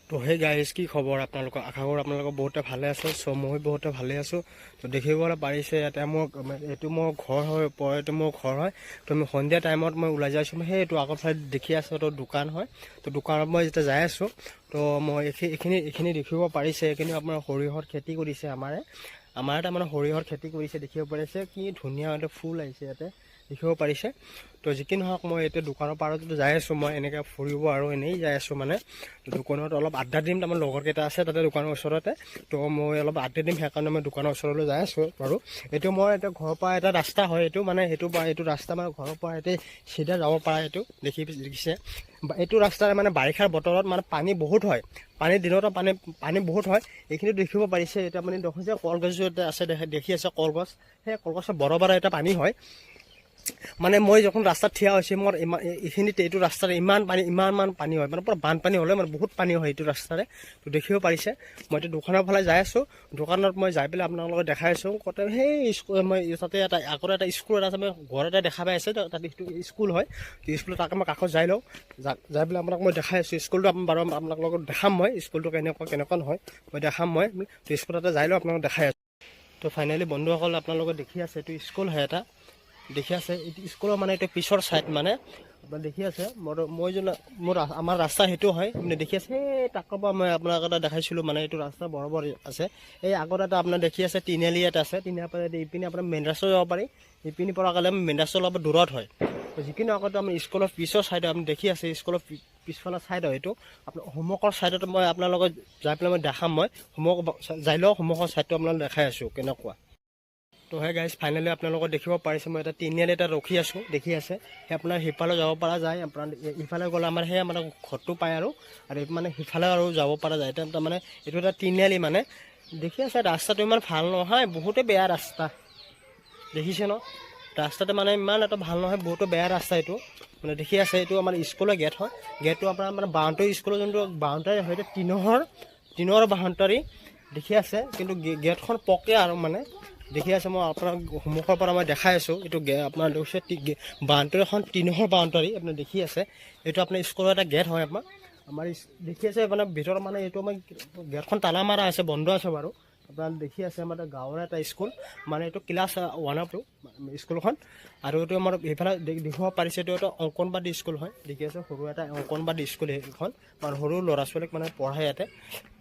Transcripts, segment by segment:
তো সেই গাইজ কি খবৰ আপোনালোকৰ? আশা কৰোঁ আপোনালোকৰ বহুতে ভালে আছে। চ' মই বহুতে ভালে আছোঁ। তো দেখিবলৈ পাৰিছে ইয়াতে এইটো মোৰ ঘৰ হয়, এইটো মোৰ ঘৰ হয়। তো আমি সন্ধিয়া টাইমত মই ওলাই যাইছোঁ। সেইটো আগৰ ফালে দেখি আছোঁ, তো দোকান হয়। তো দোকানত মই যেতিয়া যাই আছোঁ, তো মই এইখিনি দেখিব পাৰিছে। এইখিনি আপোনাৰ সৰিয়হৰ খেতি কৰিছে আমাৰ এটা মানে সৰিয়হৰ খেতি কৰিছে। দেখিব পাৰিছে কি ধুনীয়া এটা ফুল আহিছে ইয়াতে দেখিব পাৰিছে। তো যি কি নহওক মই এতিয়া দোকানৰ পাৰত যাই আছোঁ, মই এনেকৈ ফুৰিব আৰু এনেই যাই আছোঁ মানে। তো দোকানত অলপ আড্ডা দিম, তাৰমানে লগৰকেইটা আছে তাতে দোকানৰ ওচৰতে। তো মই অলপ আড্ডা দিম, সেইকাৰণে মই দোকানৰ ওচৰলৈ যাই আছোঁ বাৰু। এইটো মই এতিয়া ঘৰৰ পৰা এটা ৰাস্তা হয়, এইটো মানে এইটো ৰাস্তা মানে ঘৰৰ পৰা এতিয়া চিধা যাব পৰা। এইটো দেখিছে এইটো ৰাস্তাৰে মানে বাৰিষাৰ বতৰত মানে পানী বহুত হয়, পানীৰ দিনতো পানী বহুত হয়। এইখিনি দেখিব পাৰিছে। এতিয়া মানে দেখিছে কলগছ এটা আছে, দেখি আছে কলগছ। সেই কলগছৰ বৰ এটা পানী হয়। মানে মই যখন ৰাস্তাত থিয়া হৈছোঁ, মোৰ এইখিনিতে এইটো ৰাস্তাৰে ইমান পানী হয়, মানে পুৰা বানপানী হ'লে মানে বহুত পানী হয় এইটো ৰাস্তাৰে। তো দেখিব পাৰিছে। মই এতিয়া দোকানৰ ফালে যাই আছোঁ। দোকানত মই যাই পেলাই আপোনালোকক দেখাই আছোঁ। কতে সেই মই তাতে আগতে এটা স্কুল এটা আছে, মই ঘৰ এটা দেখা পাই আছে, তাতে স্কুল হয়। স্কুলত তাকে মই কাষত যাই লওঁ, যাই পেলাই আপোনাক মই দেখাই আছোঁ স্কুলটো। বাৰু আপোনাক লগত দেখাম মই স্কুলটো কেনেকুৱা নহয়, মই দেখাম মই। তো স্কুল এটা যাই লওঁ, আপোনালোকক দেখাই আছোঁ। তো ফাইনেলি বন্ধুসকল আপোনালোকে দেখি আছে, এইটো স্কুল হয় এটা। দেখি আছে এইটো স্কুলৰ মানে এইটো পিছৰ চাইড মানে আপোনাৰ দেখি আছে। আমাৰ ৰাস্তা সেইটো হয়, আপুনি দেখি আছে। সেই তাকৰ পৰা মই আপোনাক এটা দেখাইছিলোঁ, মানে এইটো ৰাস্তা বৰ আছে। এই আগত এটা আপোনাৰ দেখি আছে তিনিআলি এটা আছে, তিনিআলিৰ পৰা ইপিনে আপোনাৰ মেইন ৰাস্তাও যাব পাৰি। ইপিনি পৰা গ'লে মেইন ৰাস্তা অলপ দূৰত হয়। যিখিনি আগতে আমি স্কুলৰ পিছৰ চাইডত আপুনি দেখি আছে, স্কুলৰ পিছফালৰ চাইড হয় এইটো। আপোনাৰ হোমৱৰ্কৰ চাইডত মই আপোনাৰ লগত যাই পেলাই মই দেখাম। মই হোমৱৰ্ক যাই লওঁ, হোমৱৰ্কৰ চাইডটো আপোনালোক দেখাই আছোঁ কেনেকুৱা। তো সেই গাইজ ফাইনেলি আপোনালোকক দেখিব পাৰিছে, মই এটা তিনিআলি এটা ৰখি আছোঁ, দেখি আছে। সেই আপোনাৰ সিফালে যাব পৰা যায়। আপোনাৰ ইফালে গ'লে আমাৰ সেই মানে ঘৰটো পায় আৰু মানে সিফালে আৰু যাব পৰা যায়। তাৰমানে এইটো এটা তিনিআলি মানে দেখি আছে। ৰাস্তাটো ইমান ভাল নহয়, বহুতে বেয়া ৰাস্তা দেখিছে ন। ৰাস্তাটো মানে ইমান এটা ভাল নহয়, বহুতো বেয়া ৰাস্তা এইটো মানে দেখি আছে। এইটো আমাৰ স্কুলৰ গেট হয়। গেটটো আপোনাৰ মানে বাউণ্ডাৰী, স্কুলৰ যোনটো বাউণ্ডাৰী হয়, এইটো টিনৰ বাউণ্ডাৰী দেখি আছে। কিন্তু গেটখন পকে আৰু মানে দেখি আছে। মই আপোনাক সন্মুখৰ পৰা মই দেখাই আছোঁ। এইটো আপোনাৰ বাউণ্ডাৰীখন টিনৰ বাউণ্ডাৰী আপুনি দেখি আছে। এইটো আপোনাৰ স্কুলৰ এটা গেট হয়। আমাৰ দেখি আছে মানে ভিতৰত মানে এইটো আমাৰ গেটখন তালা মাৰা আছে, বন্ধ আছে বাৰু। আপোনাৰ দেখি আছে আমাৰ গাঁৱৰ এটা স্কুল, মানে এইটো ক্লাছ 1 স্কুলখন। আৰু এইটো আমাৰ এইফালে দেখিব পাৰিছে, এইটো এটা অংকনবাদী স্কুল হয়। দেখি আছে সৰু এটা অংকনবাদী স্কুল সেইখন, মানে সৰু ল'ৰা ছোৱালীক মানে পঢ়াই ইয়াতে।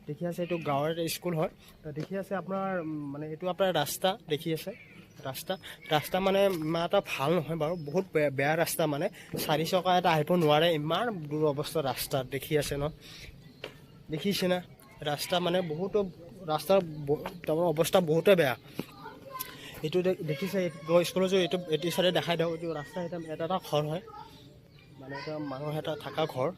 দেখি আছে এইটো গাঁৱৰ এটা স্কুল হয়। দেখি আছে আপোনাৰ মানে এইটো আপোনাৰ ৰাস্তা দেখি আছে। ৰাস্তা মানে ইমান এটা ভাল নহয় বাৰু, বহুত বেয়া ৰাস্তা। মানে 4 চকা এটা আহিব নোৱাৰে, ইমান দূৰ অৱস্থা ৰাস্তাত দেখি আছে ন। দেখিছে না ৰাস্তা মানে বহুতো ৰাস্তাৰ তাৰমানে অৱস্থা বহুতে বেয়া। এইটো দেখিছে স্কুলৰ এইটো চাইডে দেখাই দিওঁ। এইটো ৰাস্তা এটা ঘৰ হয়, মানে এটা মানুহ এটা থকা ঘৰ।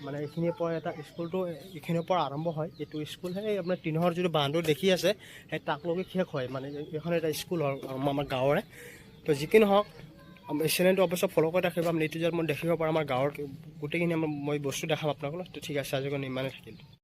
মানে এইখিনিৰ পৰা এটা স্কুলটো এইখিনিৰ পৰা আৰম্ভ হয়। এইটো স্কুল সেই আপোনাৰ টিনৰ যিটো বাউণ্ডাৰী দেখি আছে, সেই তাকলৈকে শেষ হয়। মানে এইখন এটা স্কুল হয় আমাৰ গাঁৱৰে। তো যি কি নহওক এই চেনেলটো অৱশ্যে ফ'ল' কৰি ৰাখিব। আপুনি এইটো যে মই দেখিব পাৰোঁ আমাৰ গাঁৱৰ গোটেইখিনি মই বস্তু দেখাম আপোনালোকক। তো ঠিক আছে, আজিৰ কাৰণে ইমানেই থাকিল।